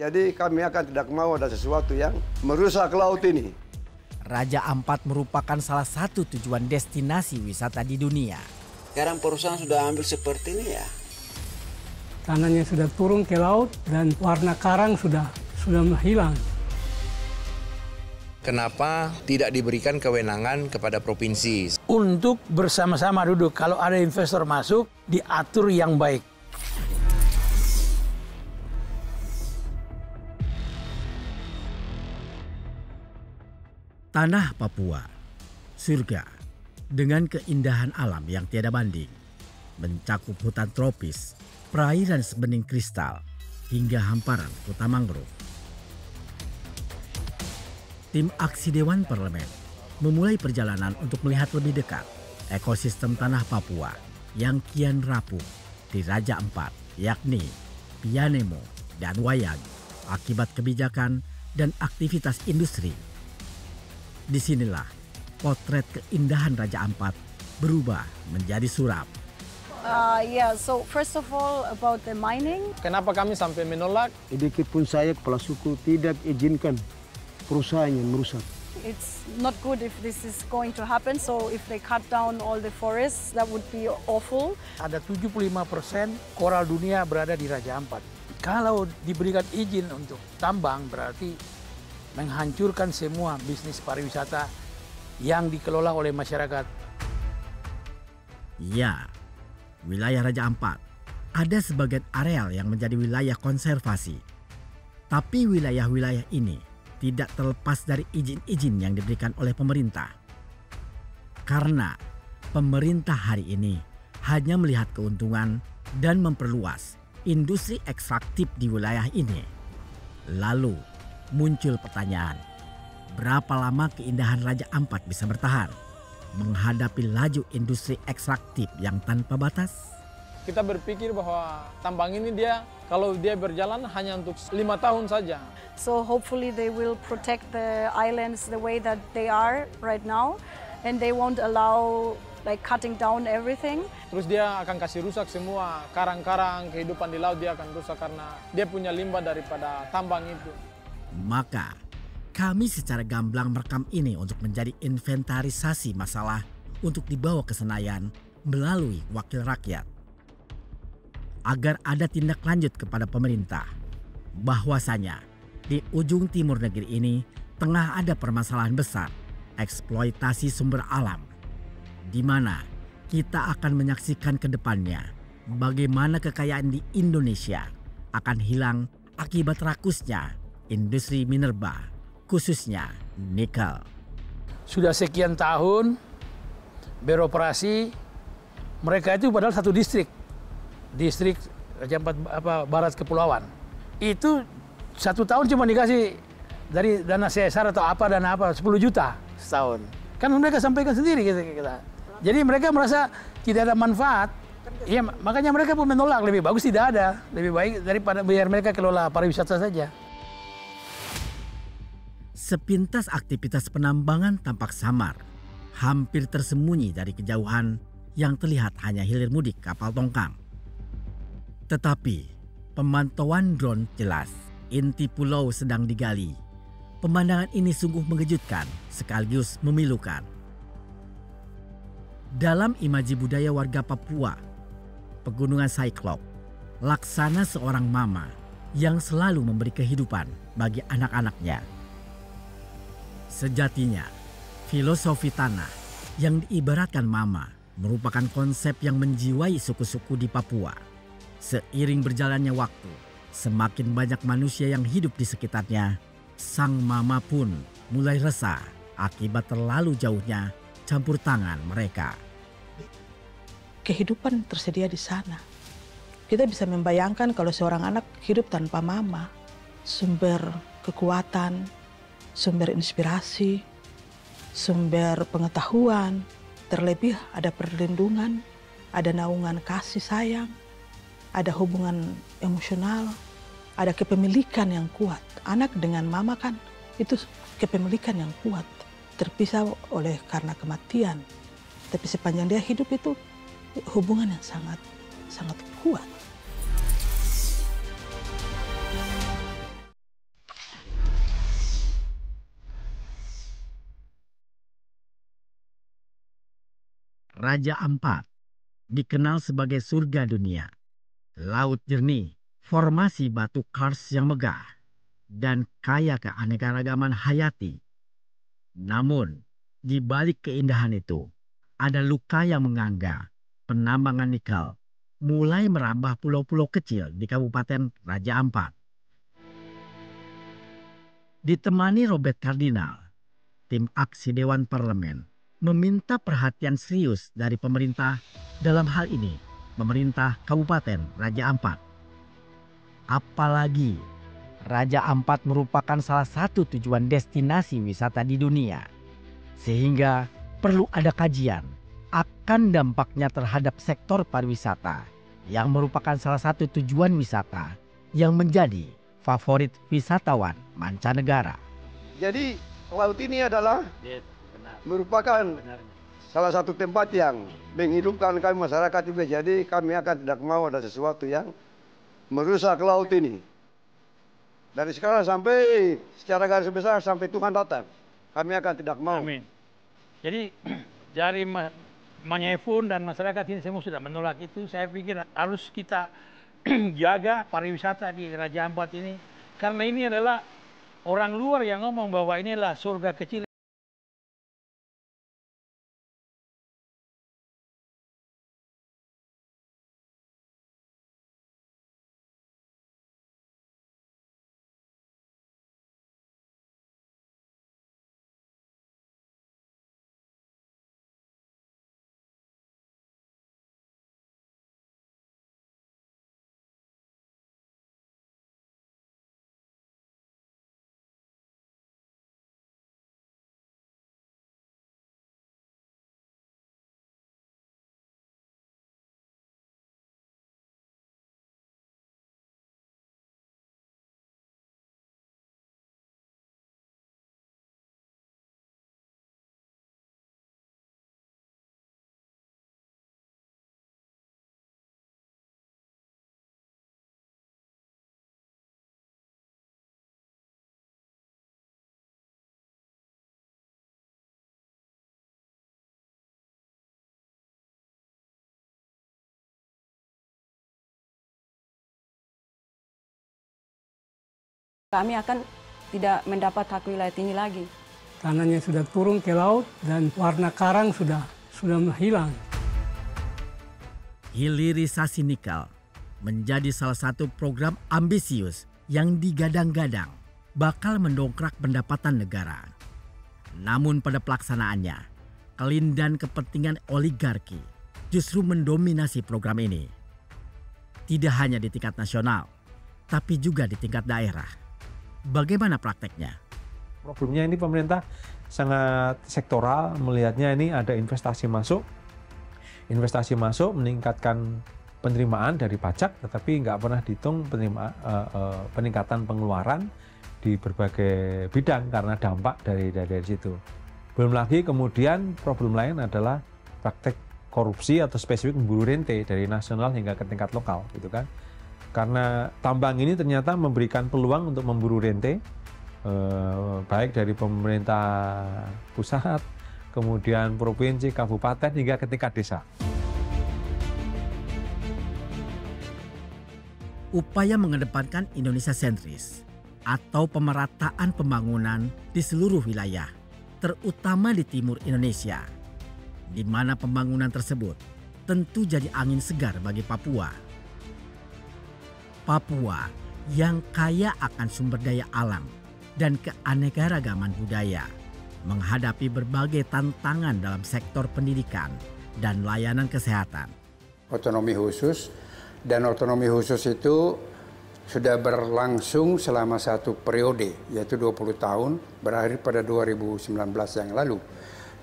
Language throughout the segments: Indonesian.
Jadi kami akan tidak mau ada sesuatu yang merusak laut ini. Raja Ampat merupakan salah satu tujuan destinasi wisata di dunia. Sekarang perusahaan sudah ambil seperti ini ya. Tanahnya sudah turun ke laut dan warna karang sudah hilang. Kenapa tidak diberikan kewenangan kepada provinsi? Untuk bersama-sama duduk, kalau ada investor masuk, diatur yang baik. Tanah Papua, surga dengan keindahan alam yang tiada banding, mencakup hutan tropis, perairan sebening kristal, hingga hamparan hutan mangrove. Tim Aksi Dewan Parlemen memulai perjalanan untuk melihat lebih dekat ekosistem tanah Papua yang kian rapuh di Raja Ampat, yakni Pianemo dan Wayang, akibat kebijakan dan aktivitas industri. Disinilah potret keindahan Raja Ampat berubah menjadi suram. So first of all about the mining. Kenapa kami sampai menolak? Sedikit pun saya kepala suku tidak izinkan perusahaan yang merusak. It's not good if this is going to happen. So if they cut down all the forests, that would be awful. Ada 75% koral dunia berada di Raja Ampat. Kalau diberikan izin untuk tambang berarti menghancurkan semua bisnis pariwisata yang dikelola oleh masyarakat. Ya, wilayah Raja Ampat ada sebagian areal yang menjadi wilayah konservasi. Tapi wilayah-wilayah ini tidak terlepas dari izin-izin yang diberikan oleh pemerintah. Karena pemerintah hari ini hanya melihat keuntungan dan memperluas industri ekstraktif di wilayah ini. Lalu muncul pertanyaan, berapa lama keindahan Raja Ampat bisa bertahan menghadapi laju industri ekstraktif yang tanpa batas? Kita berpikir bahwa tambang ini kalau dia berjalan hanya untuk 5 tahun saja. So hopefully they will protect the islands the way that they are right now, and they won't allow like cutting down everything. Terus dia akan kasih rusak semua karang-karang, kehidupan di laut dia akan rusak karena dia punya limbah daripada tambang itu. Maka kami secara gamblang merekam ini untuk menjadi inventarisasi masalah untuk dibawa ke Senayan melalui wakil rakyat. Agar ada tindak lanjut kepada pemerintah bahwasanya di ujung timur negeri ini tengah ada permasalahan besar eksploitasi sumber alam, di mana kita akan menyaksikan ke depannya bagaimana kekayaan di Indonesia akan hilang akibat rakusnya industri minerba, khususnya nikel. Sudah sekian tahun beroperasi, mereka itu padahal satu distrik Raja Ampat Barat Kepulauan. Itu 1 tahun cuma dikasih dari dana CSR atau dana 10 juta setahun. Kan mereka sampaikan sendiri kita. Jadi mereka merasa tidak ada manfaat. Iya, makanya mereka pun menolak. Lebih bagus tidak ada, lebih baik daripada biar mereka kelola pariwisata saja. Sepintas aktivitas penambangan tampak samar, hampir tersembunyi dari kejauhan yang terlihat hanya hilir mudik kapal tongkang. Tetapi pemantauan drone jelas inti pulau sedang digali. Pemandangan ini sungguh mengejutkan sekaligus memilukan. Dalam imaji budaya warga Papua, Pegunungan Cyclop laksana seorang mama yang selalu memberi kehidupan bagi anak-anaknya. Sejatinya, filosofi tanah yang diibaratkan mama merupakan konsep yang menjiwai suku-suku di Papua. Seiring berjalannya waktu, semakin banyak manusia yang hidup di sekitarnya, sang mama pun mulai resah akibat terlalu jauhnya campur tangan mereka. Kehidupan tersedia di sana. Kita bisa membayangkan kalau seorang anak hidup tanpa mama, sumber kekuatan, sumber inspirasi, sumber pengetahuan, terlebih ada perlindungan, ada naungan kasih sayang, ada hubungan emosional, ada kepemilikan yang kuat. Anak dengan mama kan itu kepemilikan yang kuat, terpisah karena kematian. Tapi sepanjang dia hidup itu hubungan yang sangat kuat. Raja Ampat dikenal sebagai surga dunia. Laut jernih, formasi batu kars yang megah, dan kaya keanekaragaman hayati. Namun, di balik keindahan itu, ada luka yang menganga. Penambangan nikel mulai merambah pulau-pulau kecil di Kabupaten Raja Ampat. Ditemani Robert Kardinal, tim aksi Dewan Parlemen meminta perhatian serius dari pemerintah, dalam hal ini pemerintah Kabupaten Raja Ampat. Apalagi Raja Ampat merupakan salah satu tujuan destinasi wisata di dunia, sehingga perlu ada kajian akan dampaknya terhadap sektor pariwisata yang merupakan salah satu tujuan wisata yang menjadi favorit wisatawan mancanegara. Jadi laut ini adalah merupakan salah satu tempat yang menghidupkan kami masyarakat juga. Jadi kami akan tidak mau ada sesuatu yang merusak laut ini. Dari sekarang sampai secara garis besar sampai Tuhan datang, kami akan tidak mau. Amin. Jadi dari Manyefun dan masyarakat ini semua sudah menolak itu. Saya pikir harus kita jaga pariwisata di Raja Ampat ini, karena ini adalah orang luar yang ngomong bahwa ini adalah surga kecil. Kami akan tidak mendapat hak wilayah ini lagi. Tanahnya sudah turun ke laut dan warna karang sudah hilang. Hilirisasi nikel menjadi salah satu program ambisius yang digadang-gadang bakal mendongkrak pendapatan negara. Namun pada pelaksanaannya, kelindahan kepentingan oligarki justru mendominasi program ini. Tidak hanya di tingkat nasional, tapi juga di tingkat daerah. Bagaimana prakteknya? Problemnya ini pemerintah sangat sektoral, melihatnya ini ada investasi masuk meningkatkan penerimaan dari pajak, tetapi nggak pernah dihitung peningkatan pengeluaran di berbagai bidang karena dampak dari situ. Belum lagi kemudian problem lain adalah praktek korupsi atau spesifik memburu rente dari nasional hingga ke tingkat lokal, gitu kan? Karena tambang ini ternyata memberikan peluang untuk memburu rente, baik dari pemerintah pusat, kemudian provinsi, kabupaten, hingga ke tingkat desa. Upaya mengedepankan Indonesia sentris atau pemerataan pembangunan di seluruh wilayah, terutama di timur Indonesia, di mana pembangunan tersebut tentu jadi angin segar bagi Papua. Papua yang kaya akan sumber daya alam dan keanekaragaman budaya, menghadapi berbagai tantangan dalam sektor pendidikan dan layanan kesehatan. Otonomi khusus, dan otonomi khusus itu sudah berlangsung selama satu periode, yaitu 20 tahun, berakhir pada 2019 yang lalu.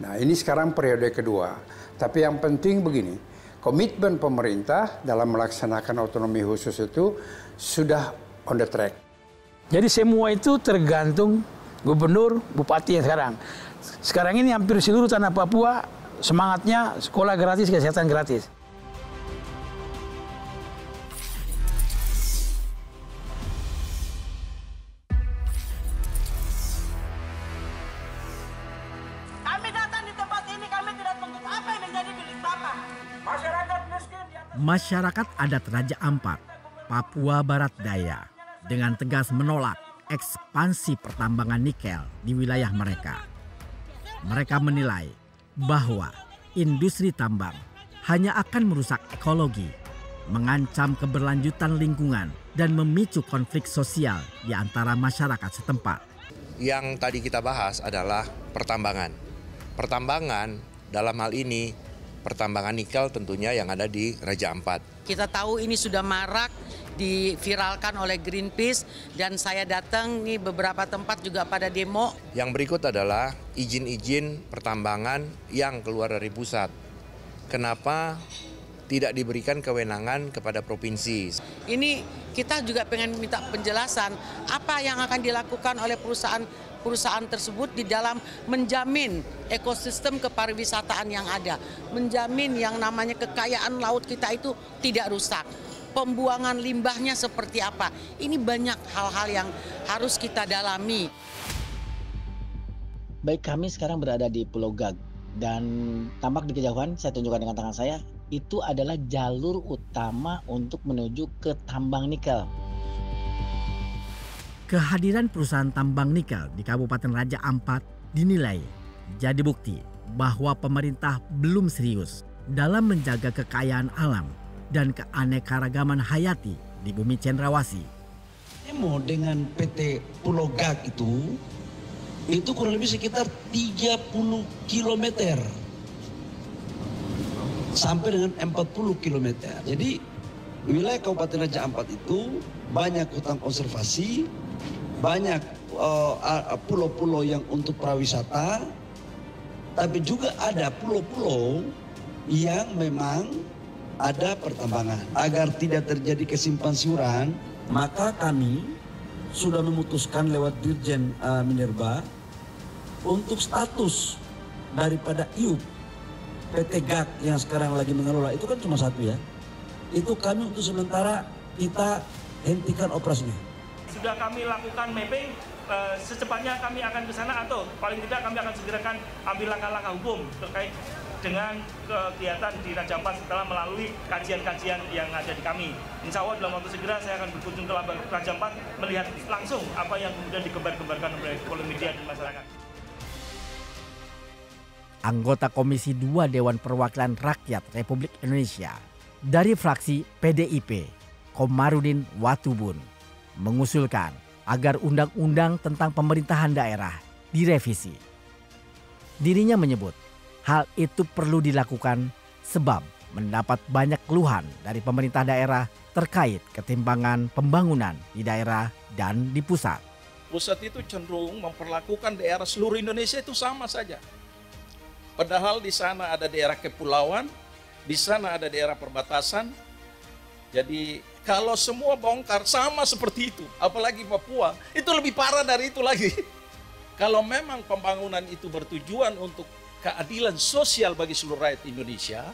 Nah, ini sekarang periode kedua. Tapi yang penting begini, komitmen pemerintah dalam melaksanakan otonomi khusus itu sudah on the track. Jadi semua itu tergantung gubernur, bupati yang sekarang. Sekarang ini hampir seluruh tanah Papua semangatnya sekolah gratis, kesehatan gratis. Kami datang di tempat ini, kami tidak menuntut apa yang menjadi milik Bapak. Masyarakat adat Raja Ampat, Papua Barat Daya, dengan tegas menolak ekspansi pertambangan nikel di wilayah mereka. Mereka menilai bahwa industri tambang hanya akan merusak ekologi, mengancam keberlanjutan lingkungan, dan memicu konflik sosial di antara masyarakat setempat. Yang tadi kita bahas adalah pertambangan. Pertambangan dalam hal ini pertambangan nikel tentunya yang ada di Raja Ampat. Kita tahu ini sudah marak, diviralkan oleh Greenpeace, dan saya datang nih beberapa tempat juga pada demo. Yang berikut adalah izin-izin pertambangan yang keluar dari pusat. Kenapa tidak diberikan kewenangan kepada provinsi? Ini kita juga pengen minta penjelasan apa yang akan dilakukan oleh perusahaan tersebut di dalam menjamin ekosistem kepariwisataan yang ada, menjamin yang namanya kekayaan laut kita itu tidak rusak. Pembuangan limbahnya seperti apa? Ini banyak hal-hal yang harus kita dalami. Baik, kami sekarang berada di Pulau Gag dan tampak di kejauhan, saya tunjukkan dengan tangan saya, itu adalah jalur utama untuk menuju ke tambang nikel. Kehadiran perusahaan tambang nikel di Kabupaten Raja Ampat dinilai jadi bukti bahwa pemerintah belum serius dalam menjaga kekayaan alam dan keanekaragaman hayati di bumi Cendrawasih. Demo dengan PT Pulau Gag itu kurang lebih sekitar 30 km sampai dengan 40 km. Jadi wilayah Kabupaten Raja Ampat itu banyak hutan konservasi, banyak pulau-pulau yang untuk prawisata, tapi juga ada pulau-pulau yang memang ada pertambangan. Agar tidak terjadi kesimpang siuran, maka kami sudah memutuskan lewat Dirjen Minerba untuk status daripada IUP PT Gag yang sekarang lagi mengelola, itu kan cuma satu ya. Itu kami untuk sementara kita hentikan operasinya. Sudah kami lakukan mapping, secepatnya kami akan ke sana atau paling tidak kami akan segerakan ambil langkah-langkah hukum terkait dengan kegiatan di Raja Ampat setelah melalui kajian-kajian yang ada di kami. Insya Allah dalam waktu segera saya akan berkunjung ke Raja Ampat melihat langsung apa yang kemudian digembar-gembarkan oleh media dan masyarakat. Anggota Komisi 2 Dewan Perwakilan Rakyat Republik Indonesia dari fraksi PDIP, Komarudin Watubun, mengusulkan agar undang-undang tentang pemerintahan daerah direvisi. Dirinya menyebut hal itu perlu dilakukan sebab mendapat banyak keluhan dari pemerintah daerah terkait ketimpangan pembangunan di daerah dan di pusat. Pusat itu cenderung memperlakukan daerah seluruh Indonesia itu sama saja. Padahal di sana ada daerah kepulauan, di sana ada daerah perbatasan. Jadi kalau semua bongkar sama seperti itu, apalagi Papua, itu lebih parah dari itu lagi. Kalau memang pembangunan itu bertujuan untuk keadilan sosial bagi seluruh rakyat Indonesia,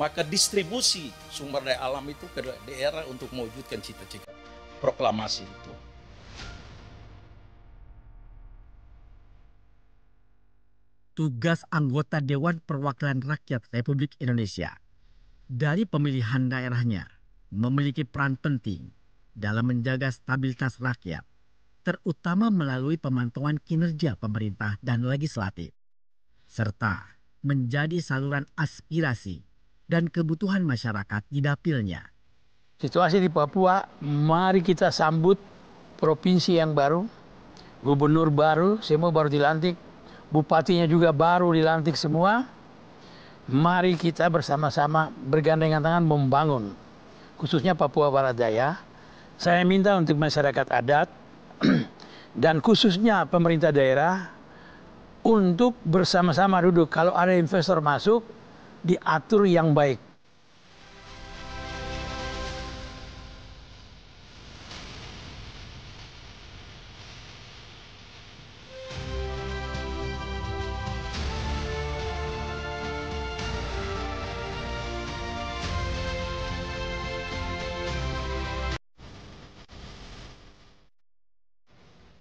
maka distribusi sumber daya alam itu ke daerah untuk mewujudkan cita-cita proklamasi itu. Tugas anggota Dewan Perwakilan Rakyat Republik Indonesia dari pemilihan daerahnya memiliki peran penting dalam menjaga stabilitas rakyat, terutama melalui pemantauan kinerja pemerintah dan legislatif, serta menjadi saluran aspirasi dan kebutuhan masyarakat di dapilnya. Situasi di Papua, mari kita sambut provinsi yang baru, gubernur baru, semua baru dilantik, bupatinya juga baru dilantik semua. Mari kita bersama-sama bergandengan tangan membangun, khususnya Papua Barat Daya. Saya minta untuk masyarakat adat dan khususnya pemerintah daerah untuk bersama-sama duduk. Kalau ada investor masuk, diatur yang baik.